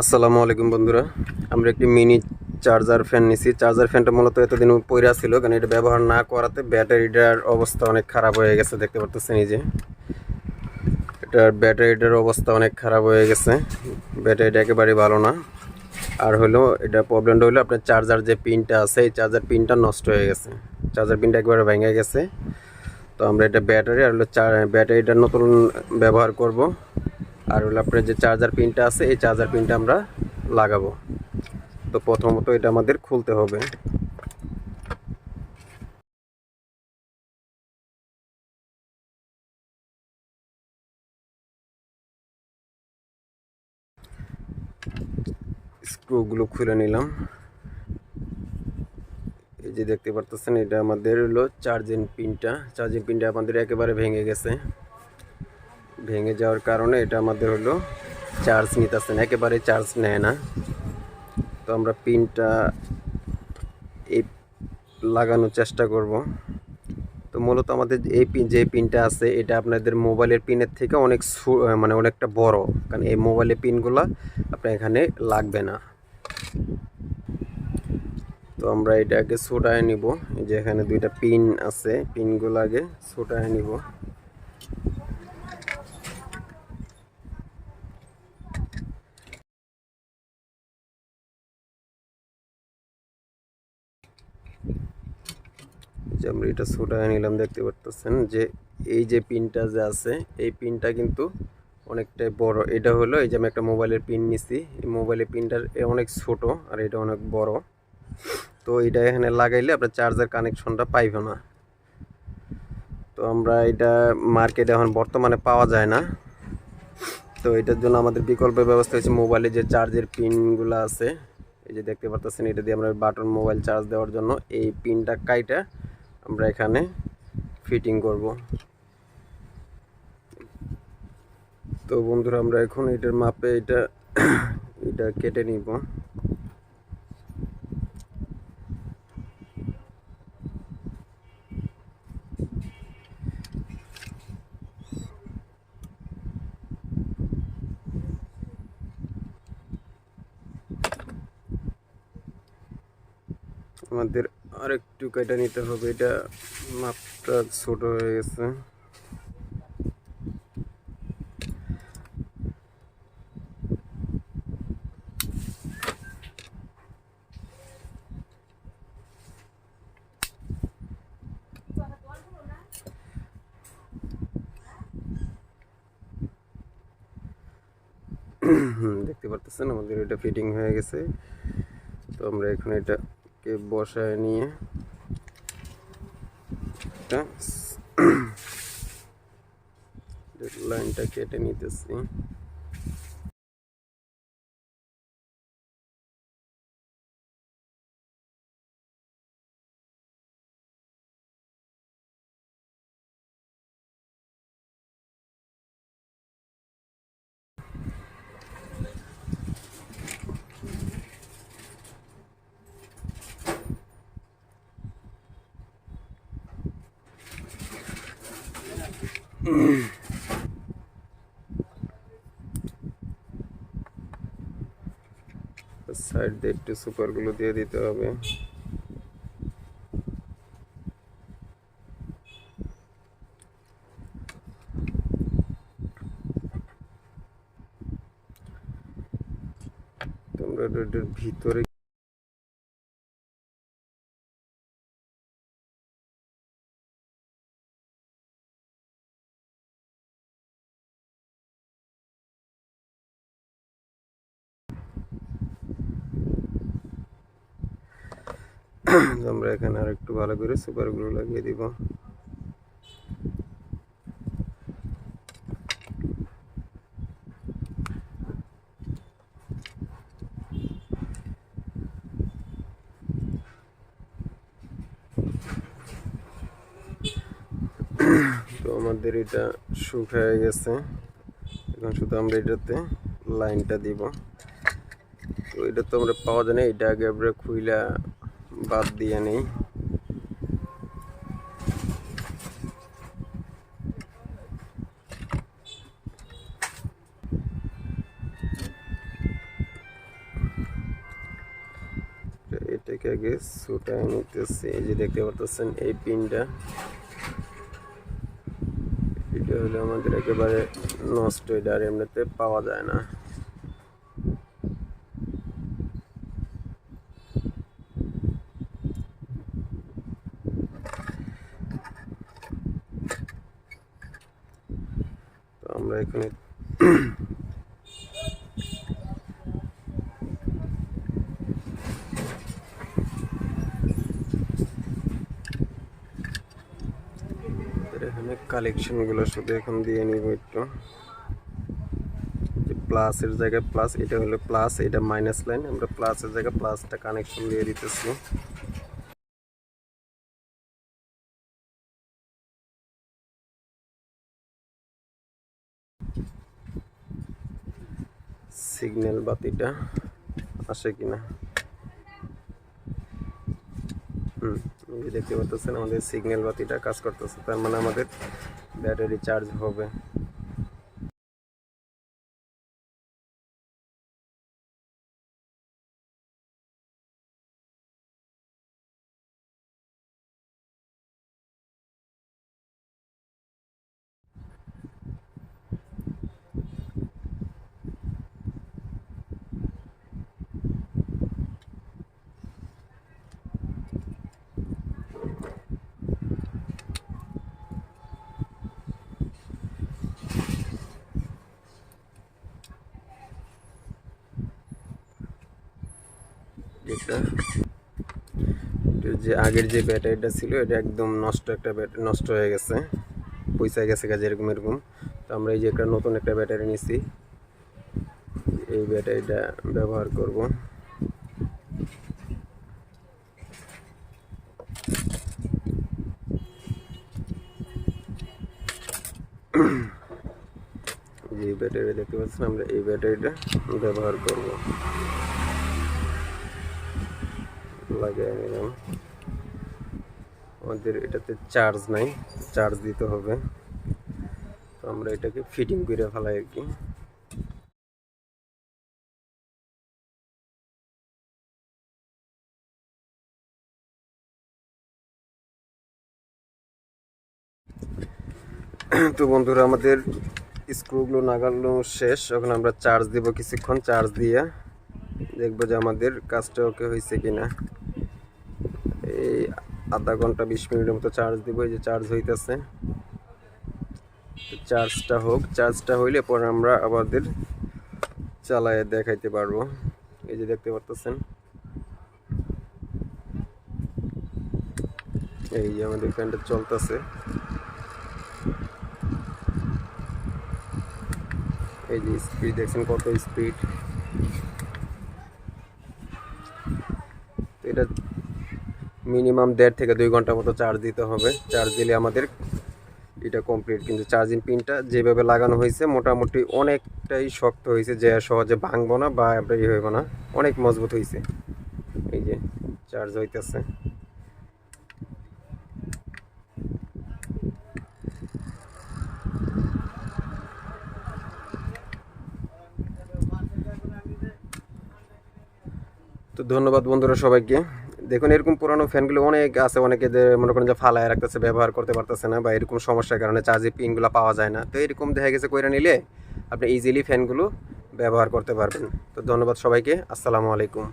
আসসালামু আলাইকুম বন্ধুরা, আমরা একটি মিনি চার্জার ফ্যান নিছি। চার্জার ফ্যানটা মূলত এতদিন পইরা ছিল, কারণ এটা ব্যবহার না করাতে ব্যাটারিটার অবস্থা অনেক খারাপ হয়ে গেছে। দেখতে পারতেছেন এই যে এটার ব্যাটারিটার অবস্থা অনেক খারাপ হয়ে গেছে। ব্যাটারিটা একেবারেই ভালো না। আর হলো এটা প্রবলেমটা হলো আপনার চার্জার যে পিনটা আছে, এই চার্জার পিনটা নষ্ট হয়ে গেছে। চার্জার পিনটা একেবারে ভেঙে গেছে। তো আমরা এটা ব্যাটারি আর হলো ব্যাটারিটা নতুন ব্যবহার করব। আর হলো আপনার যে চার্জার পিনটা আছে, এই চার্জার পিনটা আমরা লাগাবো। তো প্রথমত এটা আমাদের খুলতে হবে। স্ক্রুগুলো খুলে নিলাম। এই যে দেখতে পারতেছেন, এটা আমাদের হলো চার্জিং পিনটা আমাদের একেবারে ভেঙে গেছে। ভেঙে যাওয়ার কারণে এটা আমাদের হলো চার্জ নিতেছে না, একেবারে চার্জ নেয় না। তো আমরা পিনটা এই লাগানোর চেষ্টা করব। তো মূলত আমাদের এই পিন যে পিনটা আছে, এটা আপনাদের মোবাইলের পিনের থেকে মানে অনেকটা বড়, কারণ এই মোবাইলের পিনগুলা আপনার এখানে লাগবে না। তো আমরা এটা আগে ছোটায় নিব। এই যে এখানে দুইটা পিন আছে, পিনগুলো আগে ছোটায় নিব। যে আমরা এটা ছোটায় নিলাম, দেখতে পারতেছেন যে এই যে পিনটা যে আছে, এই পিনটা কিন্তু অনেকটাই বড়। এটা হলো এই যে আমি একটা মোবাইলের পিন নিছি, এই মোবাইলের পিনটার অনেক ছোট আর এটা অনেক বড়। তো এটা এখানে লাগাইলে আপনার চার্জার কানেকশনটা পাইবে না। তো আমরা এটা মার্কেটে এখন বর্তমানে পাওয়া যায় না। তো এটার জন্য আমাদের বিকল্প ব্যবস্থা হয়েছে, মোবাইলে যে চার্জের পিনগুলো আছে, এই যে দেখতে পারতেছেন, এটা দিয়ে আমরা বাটন মোবাইল চার্জ দেওয়ার জন্য এই পিনটা কাইটা আমরা এখানে ফিটিং করব। তো বন্ধুরা, আমরা এখন এটার মাপে এটা এটা কেটে নিব। আমাদের আরেকটু কেটে নিতে হবে, এটা মাপটা ছোট হয়ে গেছে। দেখতে পারতেছেন আমাদের এটা ফিটিং হয়ে গেছে। তো আমরা এখন এটাকে বসায় নিয়ে এটা লাইনটা কেটে নিতেছি। সাইড দিয়ে একটু সুপারগুলো দিয়ে দিতে হবে। তোমরা এটার ভিতরে আমরা এখানে আর একটু ভালো করে সুপারগুলো লাগিয়ে দিব। তো আমাদের এটা শুকিয়ে গেছে, এখন শুধু আমরা এটাতে লাইনটা দিব। তো এটা তো আমরা পাওয়া যায় না, এটা আগে আমরা খুইলা বাদ দিয়ে নেই। থেকে আগে ছুটায় নিতেছি। এই যে দেখতে পাচ্ছেন এই পিনটা, এটা হলো আমাদের একেবারে নষ্ট, এটা আর এমনিতে পাওয়া যায় না। তো আমরা এখানে এখানে কালেকশনগুলো শুধু এখন দিয়ে নিব একটু। যে প্লাসের জায়গায় প্লাস, এটা হলো প্লাস, এটা মাইনাস লাইন, আমরা প্লাসের জায়গায় প্লাসটা কানেকশন দিয়ে দিতেছি। সিগন্যাল বাতিটা আসে কিনা, এই দেখতে পাচ্ছেন আমাদের সিগন্যাল বাতিটা কাজ করতেছে, তার মানে আমাদের ব্যাটারি চার্জ হবে। এটা যে আগের যে ব্যাটারিটা ছিল এটা একদম নষ্ট, একটা ব্যাটারি নষ্ট হয়ে গেছে, পয়সা গেছে কাজে এরকম এরকম। তো আমরা এই যে একটা নতুন একটা ব্যাটারি নিছি, এই ব্যাটারিটা ব্যবহার করব। যে ব্যাটারি দেখতে পাচ্ছেন, আমরা এই ব্যাটারিটা ব্যবহার করব। লাগিয়ে নিলাম। আমাদের এটাতে চার্জ নাই, চার্জ দিতে হবে, তো আমরা এটাকে ফিটিং করে ফেলাই আর কি। তো বন্ধুরা, আমাদের স্ক্রুগুলো লাগানো শেষ, এখন আমরা চার্জ দিব কিছুক্ষণ, চার্জ দিয়ে দেখবো যে আমাদের কাজটা ওকে হয়েছে কিনা। এই আধা ঘন্টা 20 মিনিটের মতো চার্জ দিব। এই যে চার্জ হইতেছে, চার্জটা হোক, চার্জটা হইলে পরে আমরা আমাদের চালায় দেখাইতে পারবো। এই যে দেখতে পারতেছেন, এই যে আমাদের ফ্যানটা চলতেছে। এই যে স্পিড দেখছেন কত স্পিড। এটা মিনিমাম 1.5 থেকে 2 ঘন্টা মতো চার্জ দিতে হবে, চার্জ দিলে আমাদের এটা কমপ্লিট। কিন্তু চার্জিং পিনটা যেভাবে লাগানো হয়েছে মোটামুটি অনেকটাই শক্ত হয়েছে, যে সহজে ভাঙবো না বা ই হইব না, অনেক মজবুত হয়েছে। এই যে চার্জ হইতেছে। তো ধন্যবাদ বন্ধুরা সবাইকে। দেখুন এরকম পুরানো ফ্যানগুলো অনেক আছে, অনেকে মনে করেন যে ফালায় রাখতেছে, ব্যবহার করতে পারতেছে না, বা এরকম সমস্যার কারণে চার্জের পিনগুলো পাওয়া যায় না। তো এরকম দেখা গেছে কইরা নিলে আপনি ইজিলি ফ্যানগুলো ব্যবহার করতে পারবেন। তো ধন্যবাদ সবাইকে, আসসালামু আলাইকুম।